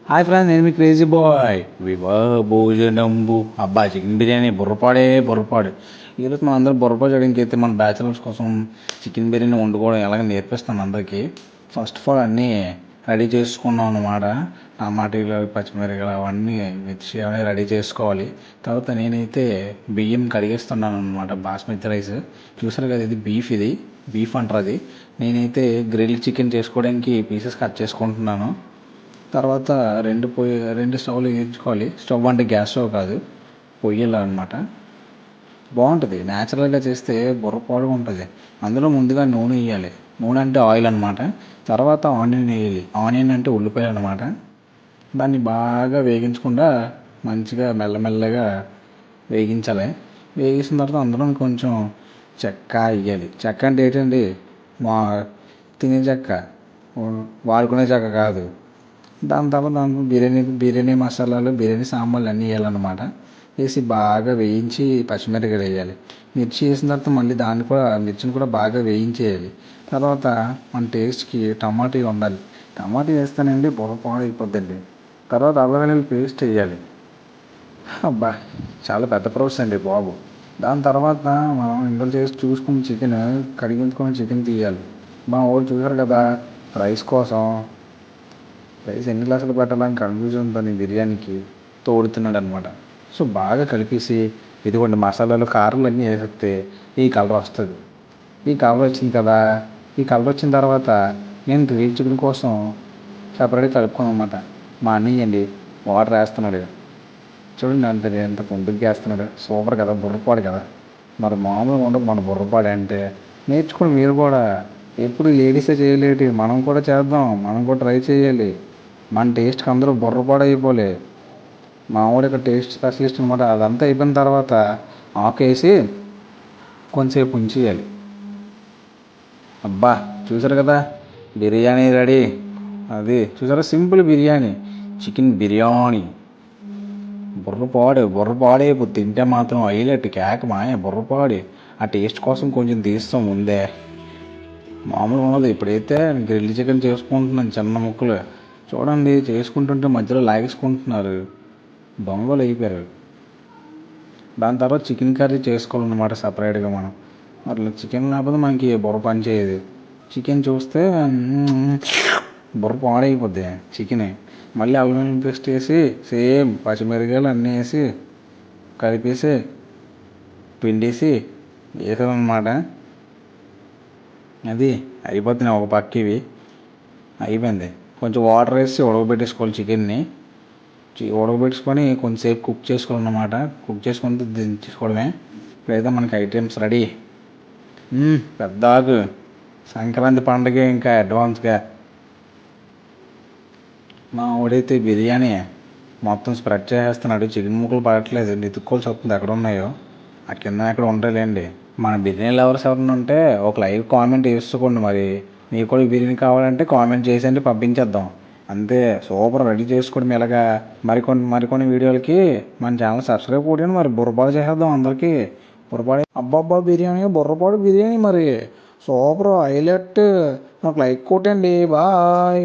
Hi friends, నేను మీ crazy boy. వివాహ భోజనంబు అబ్బా చికెన్ బిర్యానీ బుర్రపాడు. ఈరోజు మన అందరూ బుర్రపాడు చేయడానికి అయితే మన బ్యాచిలర్స్ కోసం చికెన్ బిర్యానీ వండుకోవడం ఎలాగ నేర్పిస్తాను అందరికీ. ఫస్ట్ ఆఫ్ ఆల్ అన్నీ రెడీ చేసుకున్నాం అన్నమాట. టమాటీలు, పచ్చిమిరపకాయలు అవన్నీ మిర్చి అవన్నీ రెడీ చేసుకోవాలి. తర్వాత నేనైతే బియ్యం కడిగేస్తున్నాను అనమాట. బాస్మతి రైస్ చూసారు కదా, ఇది బీఫ్ అంటారు అది. నేనైతే గ్రిల్ చికెన్ చేసుకోవడానికి పీసెస్ కట్ చేసుకుంటున్నాను. తర్వాత రెండు స్టవ్లు వేయించుకోవాలి. స్టవ్ అంటే గ్యాస్ స్టవ్ కాదు, పొయ్యిలో అనమాట. బాగుంటుంది న్యాచురల్గా చేస్తే, బుర్రపాడుగా ఉంటుంది. అందులో ముందుగా నూనె వేయాలి. నూనె అంటే ఆయిల్ అనమాట. తర్వాత ఆనియన్ వేయాలి. ఆనియన్ అంటే ఉల్లిపాయలు అనమాట. దాన్ని బాగా వేగించకుండా మంచిగా మెల్లమెల్లగా వేగించాలి. వేగించిన తర్వాత అందులో కొంచెం చెక్క వేయాలి. చెక్క అంటే ఏంటండి, మా తినే చెక్క, వాడుకునే చెక్క కాదు. దాని తర్వాత దాంట్లో బిర్యానీ మసాలాలు, బిర్యానీ సామాన్లు అన్నీ వేయాలన్నమాట. వేసి బాగా వేయించి పచ్చిమిరపకాయలు వేయాలి. మిర్చి వేసిన తర్వాత మళ్ళీ మిర్చిని కూడా బాగా వేయించేయాలి. తర్వాత మన టేస్ట్కి టమాటా ఉండాలి. టమాటా వేస్తేనండి బుర్రపాడు అయిపోద్దండి. తర్వాత అల్లం వెల్లుల్లి పేస్ట్ వేయాలి. అబ్బా చాలా పెద్ద ప్రాసెస్ అండి బాబు. దాని తర్వాత మనం ఇందులో చేసి చూసుకుని కడిగించుకొని చికెన్ తీయాలి. మా వాళ్ళు చూసారు కదా, రైస్ ఎన్ని గ్లాసులు పెట్టాలని కన్ఫ్యూజన్తో బిర్యానీకి తోడుతున్నాడు అనమాట. సో బాగా కలిపేసి ఇదిగోండి మసాలాలు, కారాలు అన్నీ వేసేస్తే ఈ కలర్ వస్తుంది. ఈ కలర్ వచ్చింది కదా, ఈ కలర్ వచ్చిన తర్వాత నేను గ్రిల్ చికెన్ కోసం సపరేట్గా కలుపుకోను అనమాట. మా అన్నయ్య అండి వాటర్ వేస్తున్నాడు. చూడండి ఎంత పొందుకు వేస్తున్నాడు. సూపర్ కదా, బుర్రపాడు కదా. మరి మామూలుగా ఉండదు మన బుర్రపాడు అంటే. నేర్చుకోండి మీరు కూడా. ఎప్పుడు లేడీసే చేయలేటి, మనం కూడా చేద్దాం, మనం కూడా ట్రై చేయాలి. మన టేస్ట్కి అందరూ బుర్రపాడు అయిపోలే. మా వాడు ఇక్కడ టేస్ట్ స్పెషలిస్ట్ అనమాట. అదంతా అయిపోయిన తర్వాత ఆకేసి కొంచెంసేపు ఉంచేయాలి. అబ్బా చూసారు కదా, బిర్యానీ రెడీ. అది చూసారా, సింపుల్ బిర్యానీ, చికెన్ బిర్యానీ. బుర్రపాడే ఇప్పుడు తింటే మాత్రం హైలైట్, కేక మాయ బుర్రపాడి. ఆ టేస్ట్ కోసం కొంచెం తీస్తాం ముందే, మామూలుగా ఉన్నది. ఇప్పుడైతే గ్రిల్ చికెన్ చేసుకుంటున్నాను చిన్న ముక్కలు. చూడండి చేసుకుంటుంటే మధ్యలో లాగేసుకుంటున్నారు, దొంగలు అయిపోయారు. దాని తర్వాత చికెన్ కర్రీ చేసుకోవాలన్నమాట సపరేట్గా మనం. అట్లా చికెన్ లేకపోతే మనకి బుర్ర పని చేయదు. చికెన్ చూస్తే బుర్ర పాడైపోద్ది చికెన్. మళ్ళీ అల్లం పేస్ట్ వేసి సేమ్ పచ్చిమిరపకాయలు అన్నీ వేసి కలిపేసి పిండేసి వేసామన్నమాట. అది అయిపోతుంది. ఒక పక్క ఇవి అయిపోయింది. కొంచెం వాటర్ వేసి ఉడకబెట్టేసుకోవాలి చికెన్ని. ఉడకబెట్టుకొని కొంచెంసేపు కుక్ చేసుకోవాలన్నమాట. కుక్ చేసుకొని దించేసుకోవడమే. ఇప్పుడైతే మనకి ఐటమ్స్ రెడీ. పెద్ద ఆకు, సంక్రాంతి పండుగ ఇంకా అడ్వాన్స్గా. మా వాడైతే బిర్యానీ మొత్తం స్ప్రెడ్ చేసేస్తున్నాడు. చికెన్ ముక్కలు పడట్లేదు, వెతుక్కోవాల్సి వస్తుంది ఎక్కడ ఉన్నాయో. ఆ కింద ఎక్కడ ఉంటాయిలేండి. మన బిర్యానీ లవర్స్ ఎవరైనా ఉంటే ఒక లైక్ కామెంట్ వేసుకోండి. మరి మీకు కూడా బిర్యానీ కావాలంటే కామెంట్ చేసేయండి, పంపించేద్దాం. అంతే, సూపర్ రెడీ చేసుకోవడం ఎలాగా. మరికొన్ని వీడియోలకి మన ఛానల్ సబ్స్క్రైబ్ కొట్టండి. మరి బుర్రపాడు చేసేద్దాం అందరికీ. బుర్రపాడు అబ్బబ్బా బిర్యానీ, బుర్రపాడు బిర్యానీ మరి సూపర్ హైలైట్. నాకు లైక్ కొట్టండి. బాయ్.